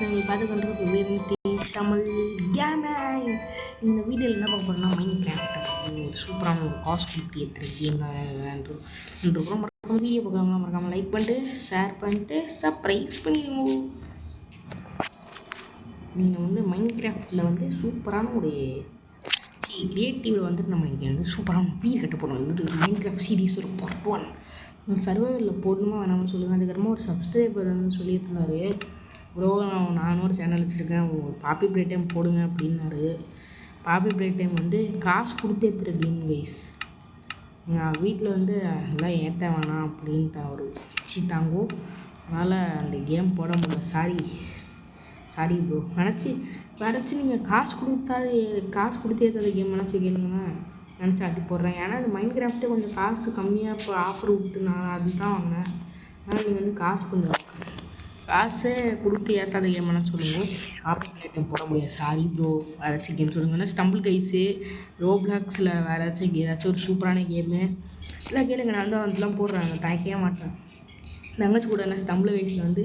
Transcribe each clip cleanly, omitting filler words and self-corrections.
நீங்கள் பார்த்துக்கிட்டு நிதிஷ் தமிழ் கேமிங். இந்த வீடியோவில் என்ன பார்க்க போகிறோம்னா மைண்ட் கிராஃப்ட் ஒரு சூப்பரான ஒரு காசு கொடுத்து ஏற்றுற கேம் தான் மறக்காம வீடியோ பார்க்காமலாம் மறக்காமல் லைக் பண்ணிட்டு ஷேர் பண்ணிட்டு சப்ஸ்கிரைப் பண்ணிடுங்க. நீங்கள் வந்து மைண்ட் கிராஃப்டில் வந்து சூப்பரான ஒரு கிரியேட்டிவில் வந்துட்டு நம்ம இங்கே வந்து சூப்பரான வீடு கட்ட போகிறோம். வந்துட்டு மைண்ட் கிராஃப்ட் சீரீஸ் ஒரு பார்ட் 1 சர்வைவலில் போடணுமா வேணாம்னு சொல்லுங்கள். அதுக்கப்புறமா ஒரு சப்ஸ்கிரைபர் வந்து சொல்லிட்டு இருந்தார், ப்ரோ நானும் ஒரு சேனல் வச்சுருக்கேன், பாப்பி ப்ளே டைம் போடுங்க அப்படின்னாரு. பாப்பி ப்ளே டைம் வந்து காசு கொடுத்து ஏற்றுற கேம் கைஸ். எங்கள் வீட்டில் வந்து எல்லாம் ஏற்ற வேணாம் அப்படின்ட்டு அவர் தாங்கோ, அதனால் அந்த கேம் போட முடியல. Sorry bro. நினச்சி நீங்கள் காசு கொடுத்து ஏற்றாத கேம் நினச்சி கேளுங்கன்னா நினச்சி அட்டி போடுறேன். ஏன்னா அது மைண்ட் கிராஃப்ட்டே கொஞ்சம் காசு கம்மியாக இப்போ ஆஃபர் விட்டு நான் அதுதான் வாங்கினேன். ஆனால் நீங்கள் வந்து காசே கொடுத்து ஏற்றாத கேம் என்ன சொல்லுங்கள். ஆப்ரேட் போட முடியாது. Sorry bro. வேறு ஏதாச்சும் கேம் சொல்லுங்கன்னா ஸ்டம்பிள் கைஸு ரோப்ளாக்ஸில் வேறு ஏதாச்சும் ஒரு சூப்பரான கேமு இல்லை கேளுங்க. நான் வந்து அதெல்லாம் போடுறாங்க, தயக்கவே மாட்டேன். தங்கச்சி கூட என்ன ஸ்டம்பிள் கைஸில் வந்து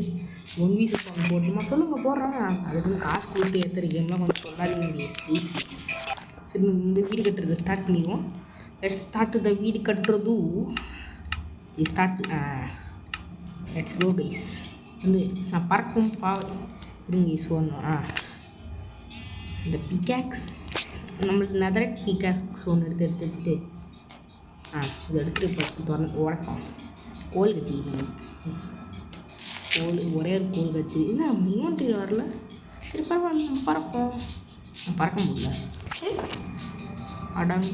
1v6 போடணுமா சொல்லுங்கள், போடுறாங்க. அதுக்குன்னு காசு கொடுத்து ஏற்றுற கேம்லாம் கொஞ்சம் சொல்லாதீங்க ப்ளீஸ். சரி, இந்த வீடு கட்டுறதை ஸ்டார்ட் பண்ணிடுவோம். லெட்ஸ் ஸ்டார்ட் த வீடு கட்டுறது. Let's go guys. வந்து நான் பறக்கும் இருங்க கைஸ் ஒன்று. இந்த பிகாக்ஸ் நம்மளுக்கு நெதரைட் பிகாக்ஸ் ஒன்று எடுத்து வச்சுட்டு இதை எடுத்துகிட்டு திறந்து உடக்கம் கோல் கட்சி ஒரே ஒரு கோல் கட்சி இல்லை இன்வென்ட்ரியில் வரல. சரி பரவாயில்ல, நம்ம பறப்போம். நான் பறக்க முடியல. அடங்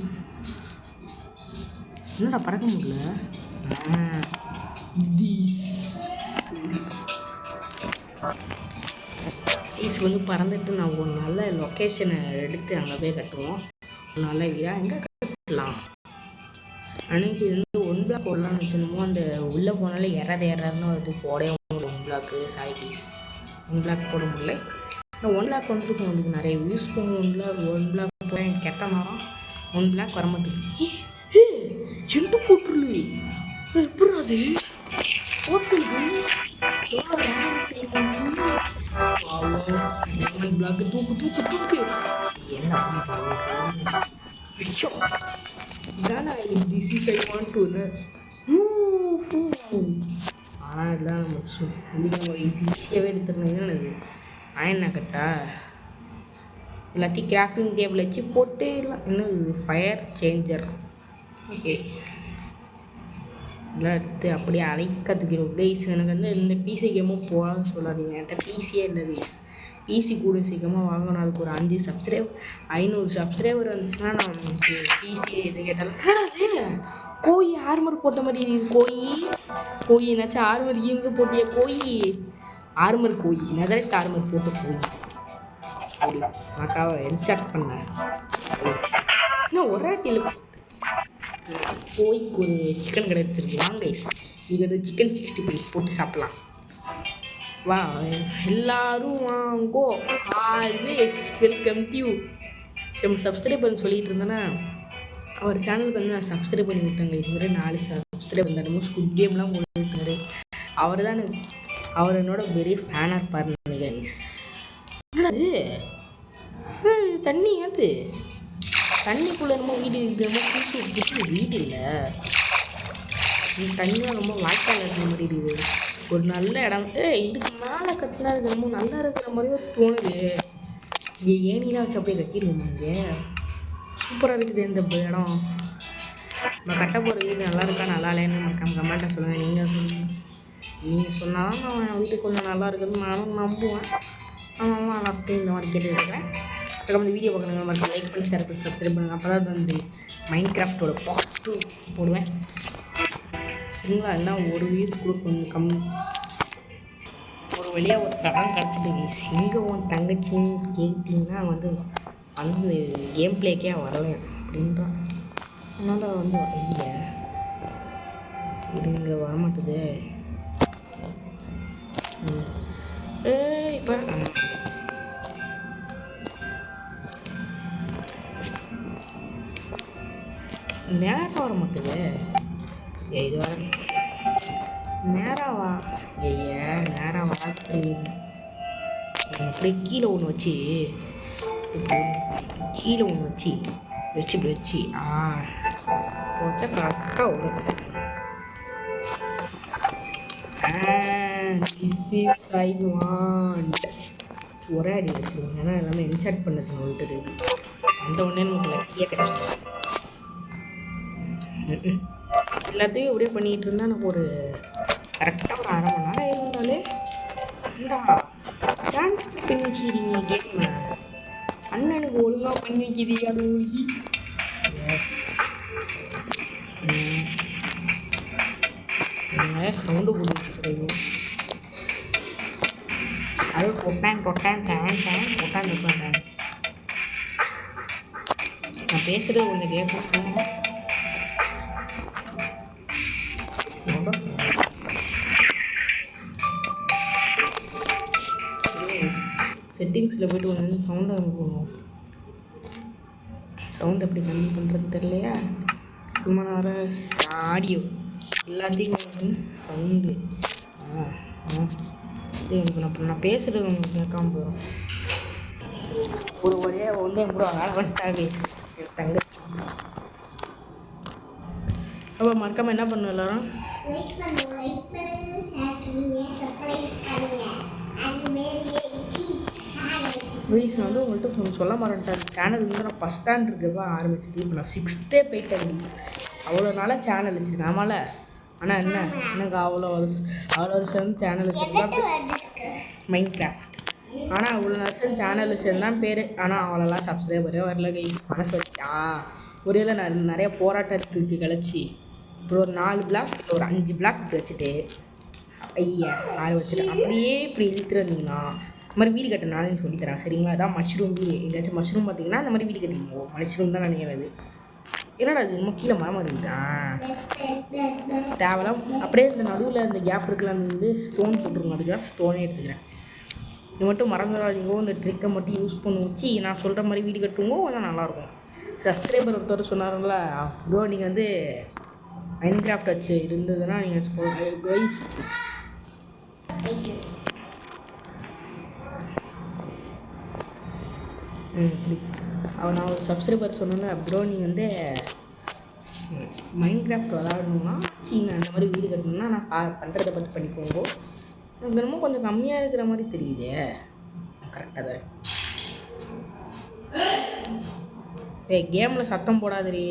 என்னடா பறக்க முடியல. வந்து பறந்துட்டு நான் ஒரு நல்ல லொக்கேஷனை எடுத்து அங்கே போய் கட்டுவோம். ஒரு நல்ல வீடாக எங்கே கட்டலாம். அன்றைக்கி வந்து 1 பிளாக் போடலான்னு வச்சுருந்தோமோ, அந்த உள்ளே போனாலே ஏறாதுன்னு அது போடவே 1 பிளாக்கு சாரி ப்ளீஸ் 1 பிளாக் போட முடியல. இந்த 1 பிளாக் வந்துருக்கும், அதுக்கு நிறைய வியூஸ் போகும். 1 பிளாக் போய் எனக்கு கெட்ட நேரம் 1 பிளாக் வர மாட்டேங்குது. செண்டு போட்டுருலு எப்படி அது போட்டு பிளாக்கு தூக்கு என்ன ஆனால் இதெல்லாம் நம்ம ஈஸியாகவே எடுத்துருந்தீங்கன்னா எனக்கு நான் என்ன கட்டா எல்லாத்தையும் கிராஃப்டிங் டேபிள் வச்சு போட்டு என்னது ஃபயர் சேஞ்சர் ஓகே எல்லாம் எடுத்து அப்படியே அழைக்க தூக்கிடும் கைஸ். எனக்கு வந்து இந்த பிசி கேமும் போகலான்னு சொல்லாதீங்க, என்கிட்ட பிசியே இல்லை கைஸ். பிசி கூட சீக்கிரமாக வாங்கணும். அதுக்கு ஒரு 500 சப்ஸ்கிரைபர் வந்துச்சுன்னா நான் பிசி எது கேட்டாலும் கோழி ஆர்மர் போட்ட மாதிரி கோழி என்னாச்சும் ஆர்மர் இங்கே போட்டிய ஆர்மர் கோழி நெதரைட் ஆர்மர் போட்ட கோழி அப்படி அக்காவை என்சார்ட் பண்ணேன். இன்னும் ஒரே டீல் கோழிக்கு ஒரு சிக்கன் கடை வச்சுருக்கு. வாங்க இங்கே வந்து சிக்கன் 65 போட்டு சாப்பிட்லாம். வா எல்லோரும் வாங்கோ. Always welcome due. சப்ஸ்கிரைப் பண்ணி சொல்லிகிட்டு இருந்தேன்னா அவர் சேனலுக்கு வந்து நான் சப்ஸ்கிரைப் பண்ணி விட்டேங்க. இதுவரை 4 சப்ஸ்கிரைப் பண்ணாரு. ஸ்குட் கேம்லாம் போட்டுருக்காரு. அவர் என்னோட பெரிய ஃபேனாக இருப்பார் நினைக்கிறேன். தண்ணி அது தண்ணிக்குள்ளே என்னமோ வீடு என்னமோ பூசி வச்சுட்டு வீடு இல்லை. தண்ணியாக ரொம்ப வாய்க்கால் இருக்கிற மாதிரி இருக்குது. ஒரு நல்ல இடம் இதுக்கு மேலே கட்டினா இது ரொம்ப நல்லா இருக்கிற மாதிரியும் தோணுது. இங்கே ஏனிலாம் வச்சு அப்படியே கட்டிடுவோம். இங்கே சூப்பராக இருக்குது இந்த இடம். நம்ம கட்ட போகிற வீடு நல்லா இருக்கா நல்லா இல்லைன்னு கமெண்ட்டாக சொல்லுங்கள். நீங்கள் சொன்னால் தான் நான் வீடு கொஞ்சம் நல்லா இருக்குதுன்னு நானும் நம்புவேன். ஆமாம் நான் அப்படியே இந்த மாதிரி கேட்டுருக்கேன். இந்த வீடியோ பார்க்குறவங்க மட்டும் லைக் பண்ணி ஷேர் பண்ணி சப்ஸ்கிரைப் பண்ணுங்கள். அப்போ தான் வந்து மைண்ட் கிராஃப்டோட பார்ட் 2 போடுவேன் சரிங்களா. எல்லாம் ஒரு வியூஸ் கூட கொஞ்சம் கம்மி. ஒரு வழியாக ஒரு படம் கிடச்சிட்டு எங்கே உன் தங்கச்சின்னு கேட்டிங்கன்னா வந்து கேம் பிளேக்கே வரலை அப்படின்றான். அதனால் வந்து இல்லை இங்கே வரமாட்டுது. இப்போ நேரம் வர மாட்டுது. இது வர நேரம் வா நேரம் வா அப்படியே கீழே ஒன்று வச்சு கீழே ஒன்று வச்சு இப்படி வச்சு வச்சா கரெக்டாக வரும். This is I want. ஒரே அடி வச்சுருவோம், ஏன்னா எல்லாமே இன்சர்ட் பண்ணது வந்துட்டு அந்த ஒன்றே நமக்கு லக்கியாக கிடைச்சிடும். எல்லாத்தையும் அப்படியே பண்ணிகிட்டு இருந்தால் எனக்கு ஒரு கரெக்டாக ஒரு 1/2 மணி நேரம் இருந்தாலே ஏன் பண்ணி வச்சுக்கிறீங்க கேட்குமா? அண்ணனுக்கு ஒழுங்காக பண்ணி வைக்கிறீங்க அது உங்களுக்கு சவுண்டு போட்டு அது கொட்டான் நான் பேசுகிறது கொஞ்சம் கேட்கும். செட்டிங்ஸில் போய்ட்டு ஒன்று சவுண்டை போடுவோம். சவுண்ட் எப்படி கம்மி பண்ணுறது தெரியலையா? சும்மா வர ஆடியோ எல்லாத்தையும் சவுண்டு எனக்கு நான் பேசுகிறது உங்களுக்கு கேட்காம போயிடும். ஒரு வழியாக வந்து என் கூட வேலை வந்துட்டாவே தங்க. அப்போ மறக்காமல் என்ன பண்ணுவோம் எல்லோரும்? வீஸ் வந்து உங்கள்கிட்ட கொஞ்சம் சொல்ல மாட்டேன். சேனல் வந்து நான் ஃபஸ்ட் ஸ்டாண்டர்ட் இருக்கிறப்ப ஆரம்பிச்சது. இப்போ நான் 6th போயிட்டேன் வீஸ். அவ்வளோ நாளாக சேனல் வச்சுருக்கேன். ஆமால, ஆனால் என்ன எனக்கு அவ்வளோ வருஷம் சேனல் வச்சுருந்தா மைண்ட் கிராஃப்ட். ஆனால் அவ்வளோ வருஷம் சேனல் வச்சுருந்தான் பேர். ஆனால் அவ்வளோலாம் சப்ஸ்கிரைபரே வரல கைஸ். மனசு வச்சா ஒரே நிறைய போராட்டத்துக்கு கழிச்சி அப்புறம் ஒரு 4 பிளாக் இல்லை ஒரு 5 பிளாக் வச்சுட்டு ஐயா 6 வச்சுட்டு அப்படியே இப்படி இழுத்துட்டு வந்தீங்கன்னா இந்த மாதிரி வீடு கட்ட நானும் சொல்லித்தரேன் சரிங்களா? அதான் மஷ்ரூம் வீடு. எங்கேயாச்சும் மஷ்ரூம் பார்த்தீங்கன்னா அந்த மாதிரி வீடு கட்டிங்க. மஷ்ரூம் தான் நினைக்கிறது. என்னடா அது இன்னும் கீழே மரம் இருக்குதா தேவலாம். அப்படியே இந்த நடுவில் இந்த கேப் இருக்கலாம் வந்து ஸ்டோன் போட்டுருங்க. அதுக்காக ஸ்டோனே எடுத்துக்கிறேன். இது மட்டும் மறந்துடாதீங்கோ. இந்த ட்ரிக்கை மட்டும் யூஸ் பண்ணி வச்சு நான் சொல்கிற மாதிரி வீடு கட்டுவோங்க. கொஞ்சம் நல்லாயிருக்கும். சப்ஸ்கிரைபர் ஒருத்தர் சொன்னார்ல ப்ரோ நீங்கள் வந்து மைன்கிராஃப்ட் வச்சு இருந்ததுன்னா நீங்கள் கைஸ் நான் ஒரு சப்ஸ்கிரைபர் சொன்னேன்ல ப்ரோ நீங்கள் வந்து மைன்கிராஃப்ட் விளாடணுன்னா நீங்கள் அந்த மாதிரி வீடு கட்டணுன்னா நான் பண்ணுறதை பற்றி பண்ணிக்கோங்க. எனக்கு என்னமோ கொஞ்சம் கம்மியாக இருக்கிற மாதிரி தெரியுதே. கரெக்டாக தான் கேமில் சத்தம் போடாதே.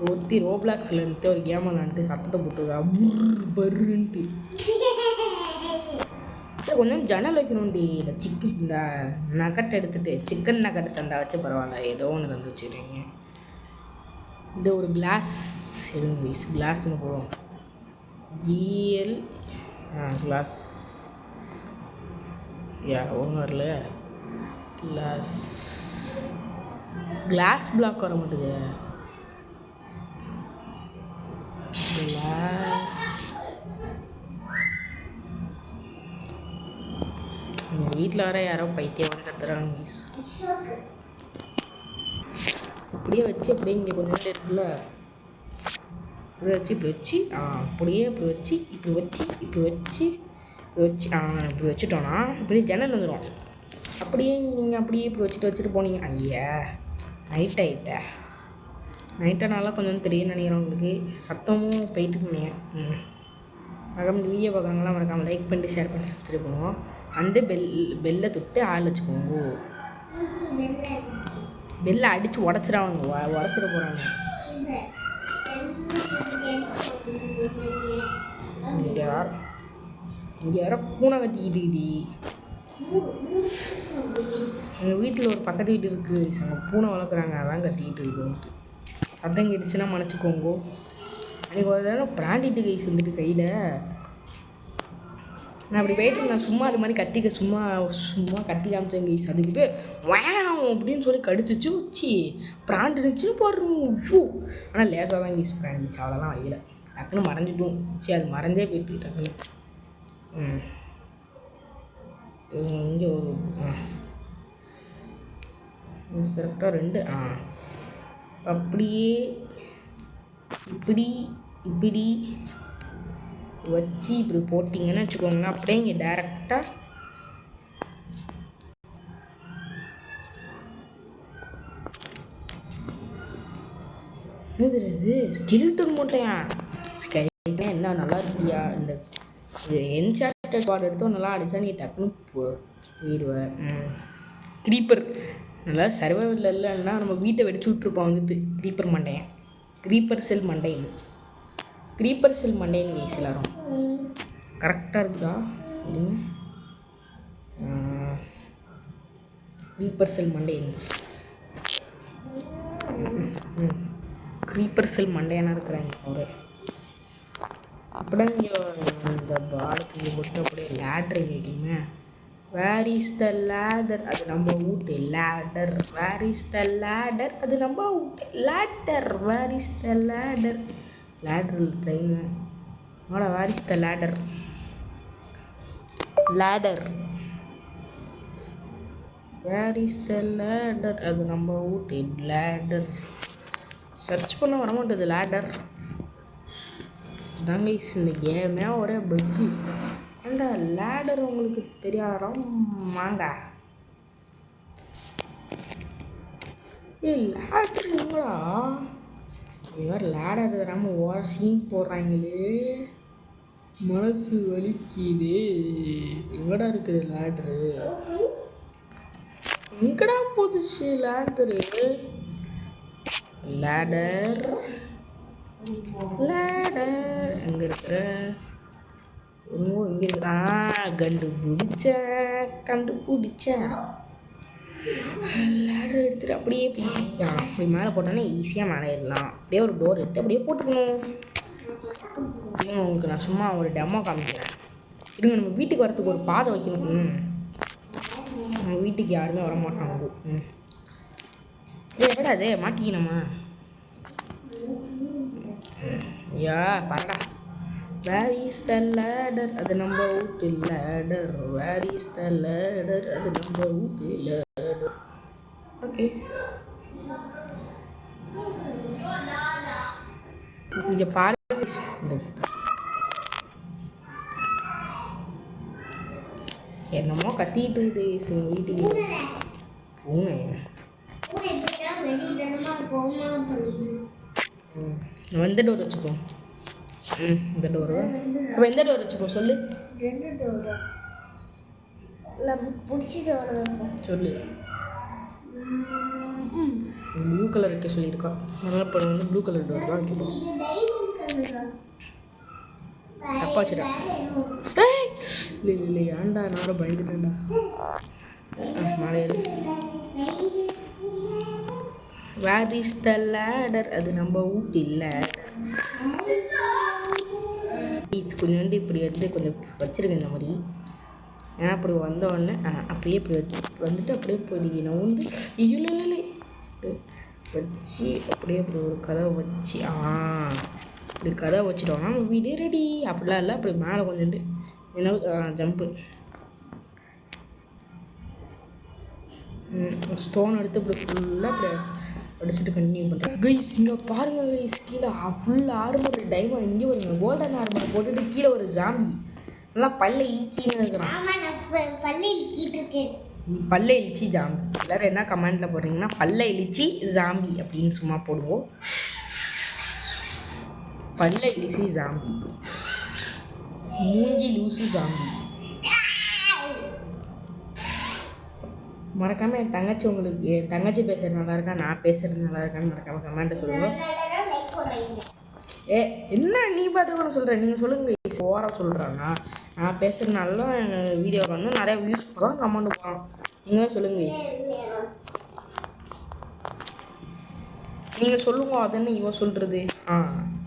ஒருத்தி ரோப்ளாக்ஸில் இருந்துட்டு ஒரு கேம் விளாண்டுட்டு சத்தத்தை போட்டுருக்கா பர்ருன்ட்டு. கொஞ்சம் ஜன்னல் வைக்கணும்டி. இந்த இந்த நகட்டை எடுத்துகிட்டு சிக்கன் நகட்டை தந்தா வச்சு பரவாயில்ல, ஏதோ ஒன்று தந்து வச்சுருக்கீங்க. இந்த ஒரு கிளாஸ் கிளாஸ்ன்னு போடுவோம். ஜிஎல் கிளாஸ் ஒன்றும் வரல. கிளாஸ் பிளாக் வர மாட்டேது. எங்கள் வீட்டில் வர யாரோ பைத்தியம் வந்து கத்துறாங்க மீஸ். அப்படியே வச்சு அப்படியே இங்கே கொஞ்சம் நேரம் இருக்குல்ல இப்படி வச்சு இப்படி வச்சு அப்படியே இப்படி வச்சு இப்படி வச்சு இப்படி வச்சு இப்படி வச்சு இப்படி வச்சுட்டோன்னா இப்படி ஜன்னல் வந்துடும். அப்படியே நீங்கள் அப்படியே இப்படி வச்சுட்டு போனீங்க. ஐயா நைட்டானால கொஞ்சம் தெரியும் நினைக்கிறேன் உங்களுக்கு. சத்தமும் போயிட்டு போனீங்க. மறக்காம இந்த வீடியோ பார்க்குறவங்களாம் மறக்காமல் லைக் பண்ணிட்டு ஷேர் பண்ணி சப்ஸ்கிரைப் பண்ணுவோம். அந்த பெல்லை தொட்டு ஆள் வச்சுக்கோங்க. பெல்லை அடித்து உடச்சிடாங்க. உடச்சிட போகிறாங்க. இங்கே யாரோ பூனை கட்டிக்கிட்டு. எங்கள் வீட்டில் ஒரு பக்கத்து வீடு இருக்குது. அங்கே பூனை வளர்க்குறாங்க. அதான் கட்டிக்கிட்டு இருக்குன்ட்டு சத்தம் கேட்டுச்சுன்னா மன்னிச்சிக்கோங்கோ. அன்றைக்கி ஒரு தடவை பிராண்டிட்டு கைஸ் வந்துட்டு கையில் நான் அப்படி போயிட்டு நான் சும்மா அது மாதிரி சும்மா கத்தி காமிச்சேன் கைஸ். அதுக்கு போய் வேம் அப்படின்னு சொல்லி கடிச்சிச்சு வச்சு பிராண்ட் இருந்துச்சுன்னு போடுறோம். ஆனால் லேசாக தான் கைஸ் பிராண்ட் இருந்துச்சு. அவ்வளோதான் வைக்கல. டக்குன்னு மறைஞ்சிட்டும். சரி அது மறைஞ்சே போயிட்டு டக்குன்னு இங்கே ஒரு கரெக்டாக 2 அப்படியே இப்படி இப்படி வச்சு இப்படி போட்டிங்கன்னு வச்சுக்கோங்களேன். அப்படியே இங்கே டேரெக்டாக என்னது ஸ்கெலிட்டன் மூட்டையா? ஸ்கெலிட்டன் என்ன நல்லா இருக்கியா? இந்த என்சார்டட் ஸ்வாட் எடுத்தோம் நல்லா அடித்தா நீ டக்குன்னு போயிடுவேன். க்ரீப்பர் நல்லா சர்வைவல் இல்லைன்னா நம்ம வீட்டை வெடிச்சு விட்ருப்போம் வந்துட்டு. க்ரீப்பர் மண்டையன், க்ரீப்பர் செல் மண்டையன், க்ரீப்பர் செல் மண்டையன் கைஸ் எல்லாரும் கரெக்டாக இருக்குதா அப்படின்னு. க்ரீப்பர் செல் மண்டையன்ஸ், க்ரீப்பர் செல் மண்டையனாக இருக்கிறாங்க அவரு. அப்படியே இங்கே இந்த பாலுக்கு இங்கே போட்டு அப்படியே லேட்ரு வைக்கணுமே. வேர் இஸ் த லேடர்? அது நம்ம வீட்டு ladder. Where is the ladder? அது நம்ம வீட்டு ladder. Where is the ladder? Ladder train அதோட where is the ladder? Ladder. Where is the ladder? அது நம்ம வீட்டு லேடர். சர்ச் பண்ண வர மாட்டேது லேடர். தாங்க இந்த கேமே ஒரே பக்கு. ஏண்டா லேடர் உங்களுக்கு தெரியாதா? மாங்க லேடர் எங்களா? இவர் லேடர் தராமல் ஓர சீன் போடுறாங்களே, மனசு வலிக்குது. எங்கடா இருக்குது லேடரு? எங்கடா போதுச்சு லேடரு? லேடர் லேடர் எங்கே இருக்கிற? இங்கே இருக்கிறா. கண்டுபிடிச்சேன். லேடர் எடுத்துகிட்டு அப்படியே அப்படி மேலே போட்டோன்னே ஈஸியாக மேலே ஏறலாம். அப்படியே ஒரு டோர் எடுத்து அப்படியே போட்டுக்கணும். உங்களுக்கு நான் சும்மா ஒரு டெமோ காமிக்கிறேன். இருங்க, நம்ம வீட்டுக்கு வரத்துக்கு ஒரு பாதை வைக்கணும். நம்ம வீட்டுக்கு யாருமே வர மாட்டாங்க. எவ்வளோ அதே மாட்டிக்கணுமா? யா பரடா. வேர் இஸ் த லேடர்? அது நம்ம வீட்டு ladder. Where is the ladder? அது நம்ம வீட்டு லேடர். ஓகே, இங்கே பாருங்க. என்னமோ கத்திட்டு இருக்குது வீட்டுக்கு. பூனை எந்த டோர் வச்சுக்கோ? இந்த டோரு. அப்போ எந்த டோர் வச்சுக்கோ சொல்லு. சொல்லு. ப்ளூ கலர் வைக்க சொல்லியிருக்கா. நல்லா படம் வந்து ப்ளூ கலர் டோர் தான் வைக்கணும். தப்பா வச்சுடா. இல்லை ஏன்டா நானும் பயந்துட்டேன்டா. மழையில் வேர் இஸ் த லேடர்? அது நம்ம வீட்டு இல்லை. ப்ளீஸ் கொஞ்சோண்டு இப்படி வந்து கொஞ்சம் வச்சுருங்க இந்த மாதிரி. ஏன்னா அப்படி வந்தோடனே அப்படியே இப்படி வந்துட்டு அப்படியே போயிடுங்க. வந்து இல்லை வச்சு அப்படியே அப்படி ஒரு கதவை வச்சு இப்படி கதவை வச்சுட்டோம்னா நம்ம வீடே ரெடி. அப்படிலாம் இல்லை, அப்படி மேலே கொஞ்சோண்டு என்ன ஜம்ப்பு ஸ்டோன் எடுத்து இப்படி ஃபுல்லாக அப்படி அடிச்சுட்டு கண்டினியூ பண்ணுறேன். கைஸ் இங்கே பாருங்கள் கைஸ், கீழே ஃபுல் ஆர்மர் டைமண்ட். இங்கே வருங்க கோல்டன் ஆர்மர் போட்டுட்டு கீழே ஒரு ஜாம்பி நல்லா பல்ல ஈக்கின்னு இருக்கிறான். பல்ல இழிச்சி ஜாம்பி. எல்லோரும் என்ன கமெண்டில் போடுறீங்கன்னா பல்ல இழிச்சி ஜாம்பி அப்படின்னு சும்மா போடுவோம். பல்ல இழிச்சி ஜாம்பி, மூஞ்சி லூசி ஜாம்பி. மறக்காமல் என் தங்கச்சி பேசுகிறது நல்லா இருக்கா, நான் பேசுகிறது நல்லா இருக்கான்னு மறக்காமல் கமெண்ட்டை சொல்லுங்கள். என்ன நீ பார்த்துக்கணும் சொல்கிறேன், நீங்கள் சொல்லுங்கள். ஓவராக சொல்கிறான்னா நான் பேசுகிறதுனால எங்கள் வீடியோ வந்து நிறைய வியூஸ் போகிறோம், கமெண்ட் போகிறோம். நீங்களே சொல்லுங்கள். நீங்கள் சொல்லுங்க. அதென்ன இவன் சொல்கிறது?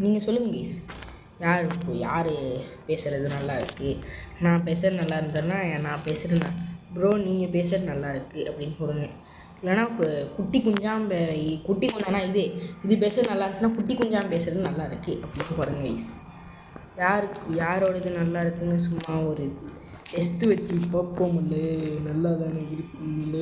நீங்கள் சொல்லுங்கள் கைஸ். யார் பேசுகிறது நல்லா இருக்குது, நான் பேசுகிறது நல்லா இருந்தேன்னா நான் பேசுகிறேன் ப்ரோ நீங்கள் பேசுகிறது நல்லா இருக்குது அப்படின்னு போடுங்க. இல்லைனா குட்டி குஞ்சானா இது பேசுகிறது நல்லா இருந்துச்சுன்னா குட்டி குஞ்சான் பேசுகிறது நல்லா இருக்குது அப்படின்னு போடுங்க கைஸ். யாரோடது நல்லா இருக்குன்னு சும்மா ஒரு டெஸ்ட்டு வச்சு பார்ப்போம்ல, நல்லா தானே இருக்குல்ல.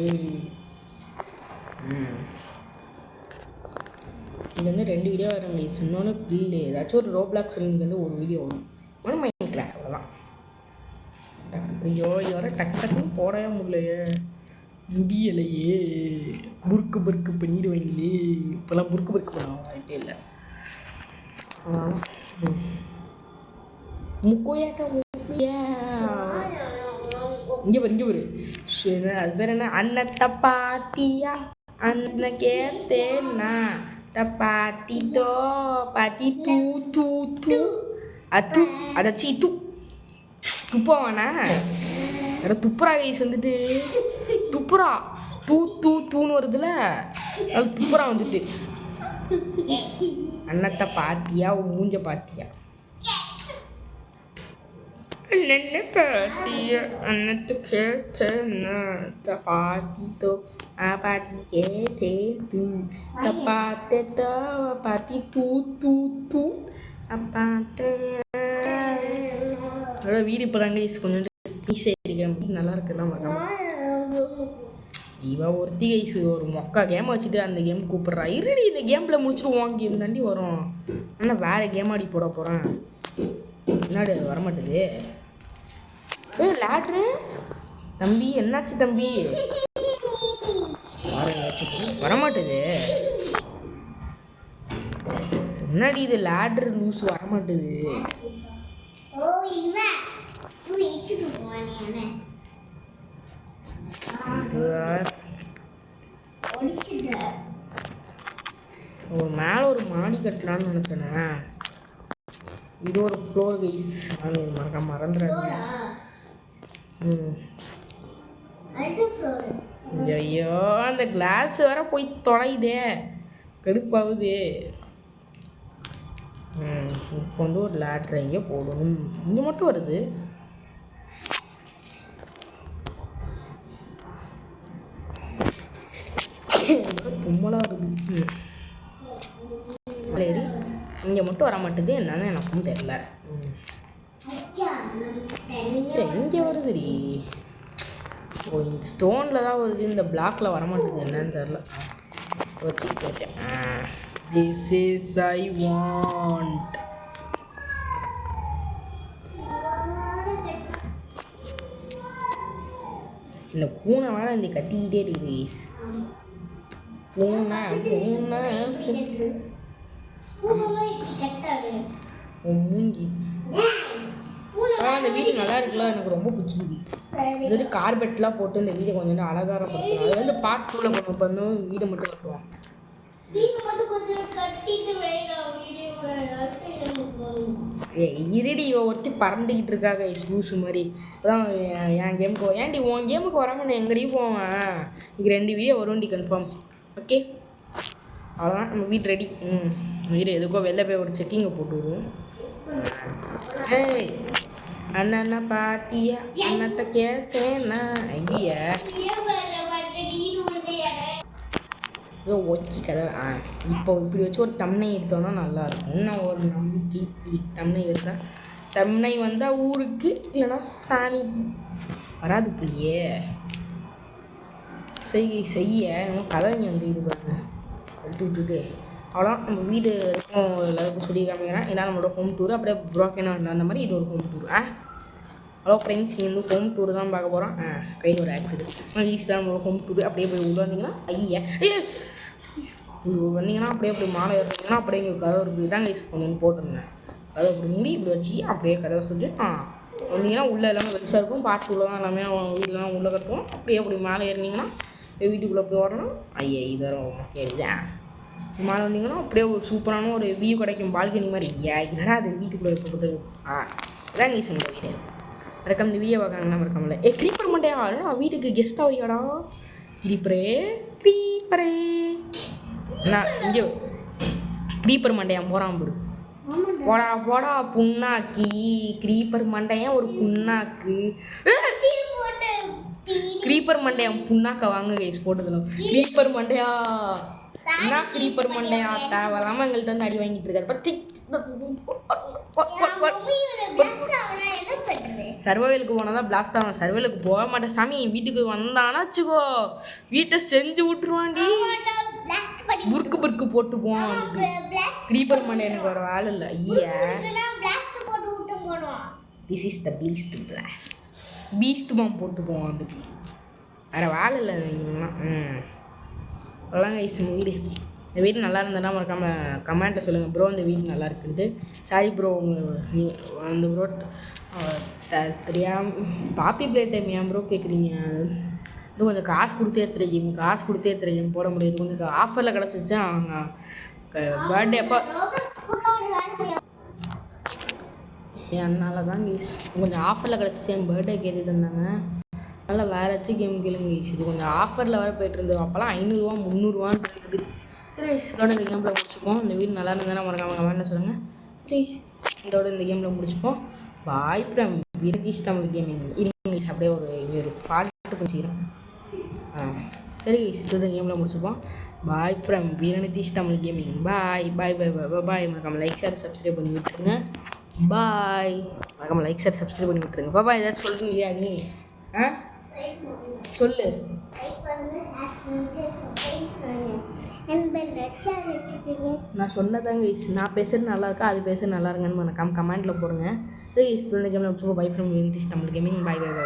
இது வந்து 2 வீடியோ வரும் கைஸ். இன்னொன்று பில்லு ஏதாச்சும் ஒரு ரோப்ளாக்ஸ் வந்து ஒரு வீடியோ வரும். மைண்ட் கிராஃப்ட் அவ்வளோதான். ஐயோ இதோட டக்குன்னு போடவே முடியலையே. புருக்கு பண்ணிடுவாங்களே. இப்போல்லாம் புருக்கு பண்ண வாய்ப்பே இல்லை. இங்கே வரு அது பேர் என்ன? அன்னத்தை பாத்தியா அண்ணனை கேத்தேன்னா பாத்தி தோ பாத்தி தூ தூ தூ அது அதாச்சி துப்பாவானா வேற துப்புரா கைஸ் வந்துட்டு துப்புரா தூன்னு வருதுல அது துப்புரா வந்துட்டு. அன்னத்தை பாத்தியா மூஞ்ச பாத்தியா அண்ணனை பாத்தியா அன்னத்தை கேத்தேன்னா பாத்தி தோ பாத்தி கேத்தே தூ பாத்தே தோ பாத்தி தூ தூ தூ பாத்தே. அதோட வீடு இப்போ தாங்க கொஞ்சம் ஈஸியாக நல்லா இருக்குலாம் மறக்காம. இவன் ஒருத்தி கைஸ் ஒரு மொக்கா கேம் வச்சுட்டு அந்த கேம் கூப்பிட்றா. இருடி இந்த கேமில் முடிச்சுடுவோம் கேம் தாண்டி வரும். ஆனால் வேறு கேம் ஆடி போட போகிறேன். முன்னாடி அது வரமாட்டேது. லேட்ரு தம்பி என்னாச்சு தம்பி? வரமாட்டேது. முன்னாடி இது லேட்ரு லூஸ் வரமாட்டேது. ஒரு மேலே ஒரு மாடி கட்டலான்னு நினச்சேனே. இது ஒரு ஃப்ளோர் கைஸ். அது மறந்துடாது. ஐயோ அந்த கிளாஸ் வேற போய் தொலையுதே, கடுப்பாகுது. இப்போ வந்து ஒரு லேட்ரு எங்கே போடணும்? இங்கே மட்டும் வருது. தும்மலாக வருது. சரி இங்கே மட்டும் வர மாட்டேது. என்னன்னு எனக்கும் தெரியல. இங்கே வருதுடி. ஓ இந்த ஸ்டோனில் தான் வருது. இந்த பிளாக்ல வரமாட்டேது. என்னன்னு தெரில. வச்சேன். This is I want. இந்த பூனை வேற இந்த கத்திக்கிட்டே இருக்குது. பூனை மூஞ்சி. இந்த வீடு நல்லா இருக்குல்ல, எனக்கு ரொம்ப பிடிச்சிது. இது வந்து கார்பெட்லாம் போட்டு இந்த வீடை கொஞ்சம் அலங்காரப்படுத்தணும். அது வந்து பார்ட் 2ல பண்ணுவோம். வீடை மட்டும் கட்டுவோம். இருடி ஒருத்தி பறந்துக்கிட்டு இருக்காங்க லூசு மாதிரி. அதான் என் கேமுக்கு ஏன்டி உன் கேமுக்கு வராமல் நான் எங்கடியும் போவேன். இங்கே 2 வீடியோ வரும்டி கன்ஃபார்ம். ஓகே அவ்வளோதான். நம்ம வீடு ரெடி. வீடு எதுக்கோ வெளில போய் ஒரு செக்கிங்கை போட்டு விடுவோம். ஏய் அண்ணா பாத்தியா அண்ணத்தை கேட்டேன்னா ஐயா ஓகே கதை. இப்போ இப்படி வச்சு ஒரு தம்னை எடுத்தோன்னா நல்லாயிருக்கும். இன்னும் ஒரு நம்பிக்கை தம்னை எடுத்தால் தம்னை வந்தால் ஊருக்கு இல்லைன்னா சாமிக்கு வராது. புள்ளியே செய்ய நம்ம கதைங்க வந்து இது பாருங்க எடுத்து விட்டுட்டு அவ்வளோதான். நம்ம வீடு இருக்கும் எல்லாருக்கும் சொல்லி காமிக்கிறேன். ஏன்னா நம்மளோட ஹோம் டூர் அப்படியே ப்ரோக்கனாக அந்த மாதிரி இது ஒரு ஹோம் டூர். ஹலோ ஃப்ரெண்ட்ஸ், நீங்கள் வந்து ஹோம் டூர் தான் பார்க்க போகிறோம். கையில் ஒரு ஆக்சிடென்ட் ஈஸியாக நம்மளோட ஹோம் டூர். அப்படியே போய் உள்ள வந்தீங்கன்னா ஐயா வந்தீங்கன்னா அப்படியே மாலை ஏறிங்கன்னா அப்படியே எங்கள் கதை இருக்குது தான் கைஸ் கொஞ்சம் போட்டிருந்தேன். அதை அப்படி மூடி இப்படி வச்சு அப்படியே கதை சொல்லி வந்தீங்கன்னா உள்ளே எல்லாமே பெருசாக இருக்கும். பார்த்து உள்ள தான் எல்லாமே வீட்டிலலாம் உள்ளே கட்டுவோம். அப்படியே அப்படி மேலே ஏறினீங்கன்னா வீட்டுக்குள்ளே போய் வரணும். ஐயா இதரம் சரிதான். மேலே வந்தீங்கன்னா அப்படியே ஒரு சூப்பரான ஒரு வியூ கிடைக்கும். பால்கனி மாதிரி. என்னடா அது வீட்டுக்குள்ளே போட்டு இதான் கைஸ் இந்த வீடு. மறக்காம இந்த வீடியோ பார்க்காங்கன்னா மறக்காமல க்ரீப்பர் மண்டையா வீட்டுக்கு கெஸ்ட்டாக வையாடா. க்ரீப்பரே நான் இங்கே க்ரீப்பர் மண்டையான் போகிறான் பாரு. போடா புண்ணாக்கி. க்ரீப்பர் மண்டையன் ஒரு புண்ணாக்கு. க்ரீப்பர் மண்டையான் புண்ணாக்க வாங்க கைஸ் போட்டுக்கணும். க்ரீப்பர் மண்டையா என்ன க்ரீப்பர் மண்டையா தேவையில்லாமல் எங்கள்கிட்ட வந்து அடி வாங்கிட்டு இருக்காரு. பத்தி சர்வைவலுக்கு போனால் தான் பிளாஸ்ட் ஆகும். சர்வைவலுக்கு போக மாட்டேன் சாமி. வீட்டுக்கு வந்தானா வச்சுக்கோ வீட்டை செஞ்சு விட்டுருவாண்டி. புருக்கு போட்டுக்குவோம். க்ரீப்பர் மண்டை எனக்கு ஒரு வேலை இல்லை. ஐயா this is the beast bomb போட்டு போவோம் வந்துட்டு. வேறு வேலை இல்லை இவங்கெல்லாம். அவ்வளோதாங்க கைஸ் இந்த வீடு. இந்த வீடு நல்லா இருந்ததுன்னா மறக்காமல் கமெண்ட்டில் சொல்லுங்கள் ப்ரோ இந்த வீடு நல்லா இருக்குன்ட்டு. சாரி ப்ரோ நீ அந்த ப்ரோ தெரியாமல் பாப்பி ப்ளே டைம் ஏன் ப்ரோ கேட்குறீங்க? இன்னும் கொஞ்சம் காசு கொடுத்தே எடுத்துருக்கீங்க போட முடியாது. கொஞ்சம் ஆஃபரில் கிடச்சிச்சா அவங்க பர்த்டே அப்போ அதனால தான் கைஸ் கொஞ்சம் ஆஃபரில் கிடச்சிச்சு. என் பர்த்டே கேட்டு தந்தாங்க. அதனால் வேறு ஏதாச்சும் கேம் கேளுங்க கைஸ். இது கொஞ்சம் ஆஃபரில் வேறு போய்ட்டுருந்தது. அப்போல்லாம் 500 300 இருந்தது. சரி இதோட இந்த கேமில் முடிச்சுப்போம். இந்த வீடு நல்லா இருந்ததுன்னா மறக்காம கமெண்ட்டில் சொல்லுங்கள். சரி இதோட இந்த கேமில் முடிச்சுப்போம். Bye from Vinatheesh Tamil gaming. English அப்படியே ஒரு பாட்டு பிடிச்சிக்கிறேன். சரி இதோட கேமில் முடிச்சுப்போம். Bye from Vinatheesh Tamil gaming. Bye bye bye bye bye. மறக்காம லைக் ஷேர் சப்ஸ்கிரைப் பண்ணி விட்டுருங்க. பாய். மறக்காம லைக் ஷேர் சப்ஸ்கிரைப் பண்ணி விட்டுருங்க. பாய் ஏதாச்சும் சொல்லுங்க இல்லையா நீ? சொல்லு. நான் சொன்னதாங்க நான் பேசுகிறது நல்லா இருக்கா அது பேசுகிறது நல்லா இருங்கன்னு மறக்காம கமெண்ட்டில் போடுங்க. சரி இந்த கேமில் bye from Vinatheesh Tamil gaming. Bye bye bye.